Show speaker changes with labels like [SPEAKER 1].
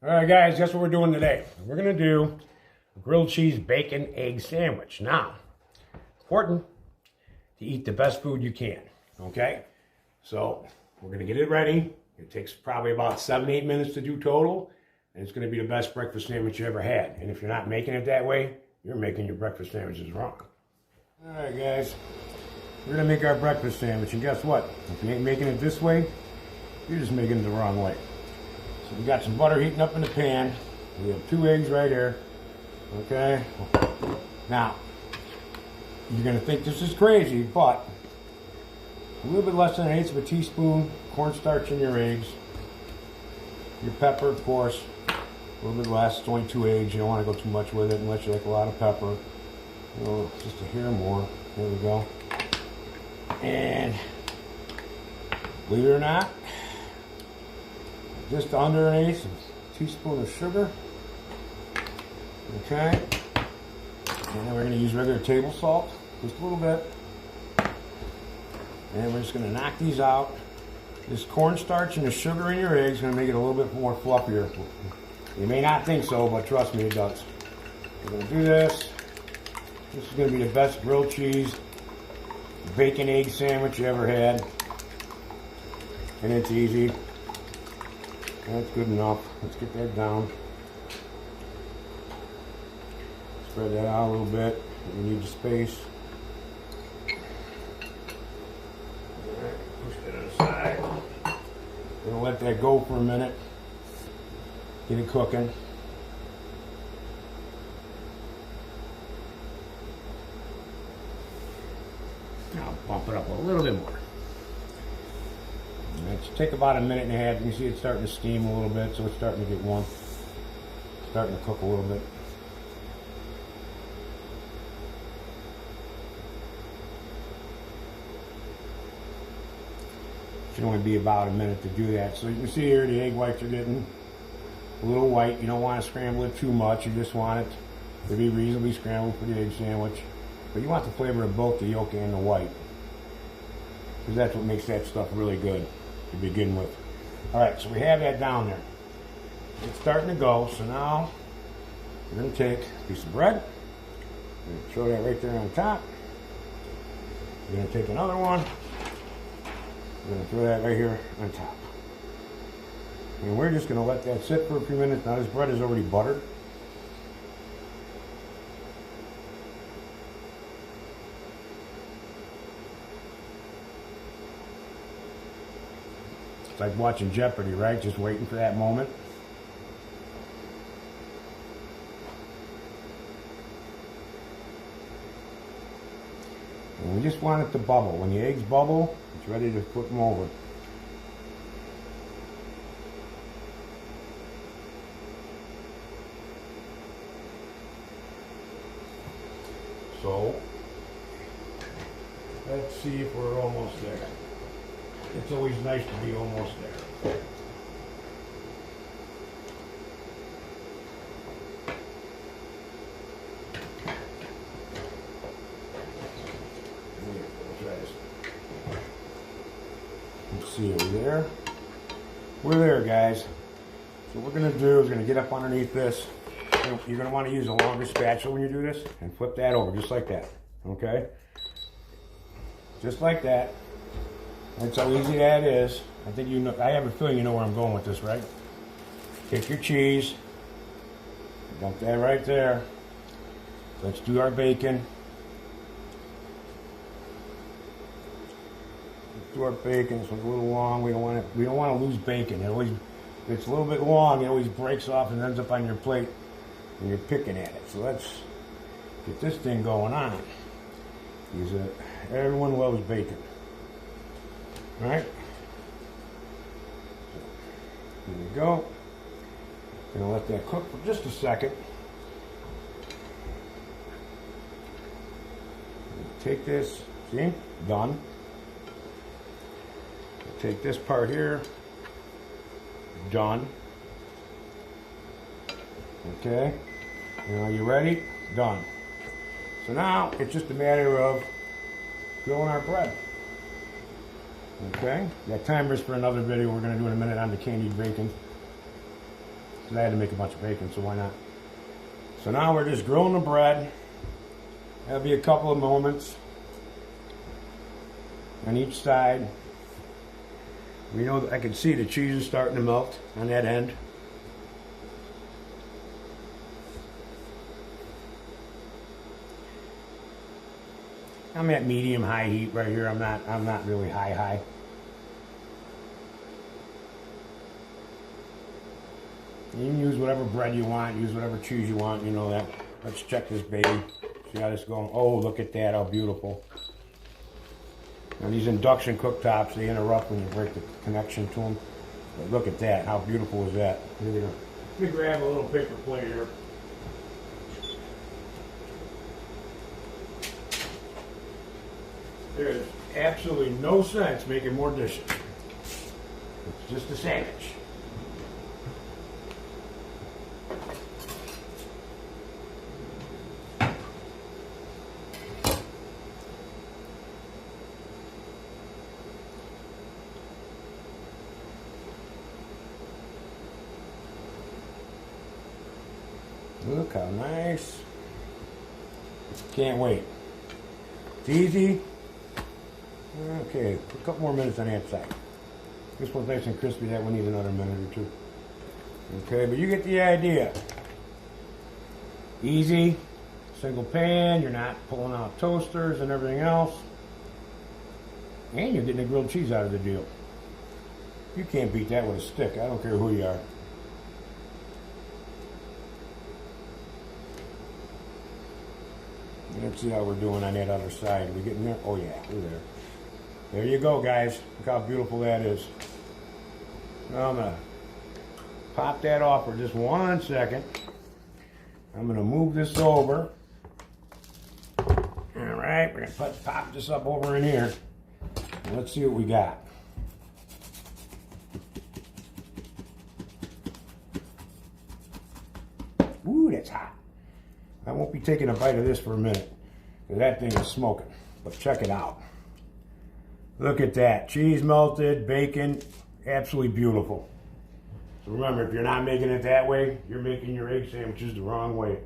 [SPEAKER 1] All right, guys, guess what we're doing today? We're going to do a grilled cheese bacon egg sandwich. Now, important to eat the best food you can, okay? So we're going to get it ready. It takes probably about 7-8 minutes to do total, and it's going to be the best breakfast sandwich you ever had. And if you're not making it that way, you're making your breakfast sandwiches wrong. All right, guys, we're going to make our breakfast sandwich, and guess what? If you ain't making it this way, you're just making it the wrong way. So we got some butter heating up in the pan. We have 2 eggs right here. Okay. Now, you're going to think this is crazy, but a little bit less than 1/8 of a teaspoon cornstarch in your eggs. Your pepper, of course, a little bit less. It's only 2 eggs. You don't want to go too much with it unless you like a lot of pepper. You know, just a hair more. There we go. And believe it or not, just under 1/8 teaspoon of sugar. Okay. And then we're going to use regular table salt, just a little bit. And we're just going to knock these out. This cornstarch and the sugar in your eggs is going to make it a little bit more fluffier. You may not think so, but trust me, it does. We're going to do this. This is going to be the best grilled cheese bacon egg sandwich you ever had. And it's easy. That's good enough. Let's get that down. Spread that out a little bit. We need the space. Alright, push that on the side. We're going to let that go for a minute. Get it cooking. Now bump it up a little bit more. Let's take about 1.5 minutes. You can see it's starting to steam a little bit, so it's starting to get warm. Starting to cook a little bit. Should only be about 1 minute to do that. So you can see here the egg whites are getting a little white. You don't want to scramble it too much. You just want it to be reasonably scrambled for the egg sandwich. But you want the flavor of both the yolk and the white, because that's what makes that stuff really good to begin with. Alright, so we have that down there. It's starting to go, so now we're going to take a piece of bread. We're going to throw that right there on top. We're going to take another one. We're going to throw that right here on top. And we're just going to let that sit for a few minutes. Now this bread is already buttered. It's like watching Jeopardy, right? Just waiting for that moment. And we just want it to bubble. When the eggs bubble, it's ready to flip them over. So, let's see if we're almost there. It's always nice to be almost there. Let's see, are we there? We're there, guys. So what we're going to do is we're going to get up underneath this. You're going to want to use a longer spatula when you do this and flip that over just like that. Okay? Just like that. That's how easy that is. I think you know. I have a feeling you know where I'm going with this, right? Take your cheese, dump that right there. Let's do our bacon. Let's do our bacon. This one's a little long. We don't want to lose bacon. If it's a little bit long, it always breaks off and ends up on your plate when you're picking at it. So let's get this thing going on. Everyone loves bacon. Alright, here we go. Gonna let that cook for just a second. Take this, see, done. Take this part here, done. Okay, now you ready? Done. So now it's just a matter of grilling our bread. Okay, got timers for another video we're going to do in a minute on the candied bacon. because I had to make a bunch of bacon, so why not? So now we're just grilling the bread. That'll be a couple of moments on each side. We know that I can see the cheese is starting to melt on that end. I'm at medium high heat right here. I'm not really high. You can use whatever bread you want, use whatever cheese you want, you know that. Let's check this baby. See how this going? Oh, look at that, how beautiful. Now these induction cooktops, they interrupt when you break the connection to them. But look at that, how beautiful is that? Here we go. Let me grab a little paper plate here. There's absolutely no sense making more dishes. It's just a sandwich. Look how nice. Can't wait. It's easy. Okay, a couple more minutes on that side. This one's nice and crispy, that one needs another minute or two. Okay, but you get the idea. Easy, single pan, you're not pulling out toasters and everything else. And you're getting the grilled cheese out of the deal. You can't beat that with a stick, I don't care who you are. Let's see how we're doing on that other side. Are we getting there? Oh yeah, we're there. There you go, guys. Look how beautiful that is. Now I'm gonna pop that off for just 1 second. I'm gonna move this over. All right, we're gonna pop this up over in here. And let's see what we got. Ooh, that's hot. I won't be taking a bite of this for a minute, because that thing is smoking. But check it out. Look at that. Cheese melted, bacon, absolutely beautiful. So remember, if you're not making it that way, you're making your egg sandwiches the wrong way.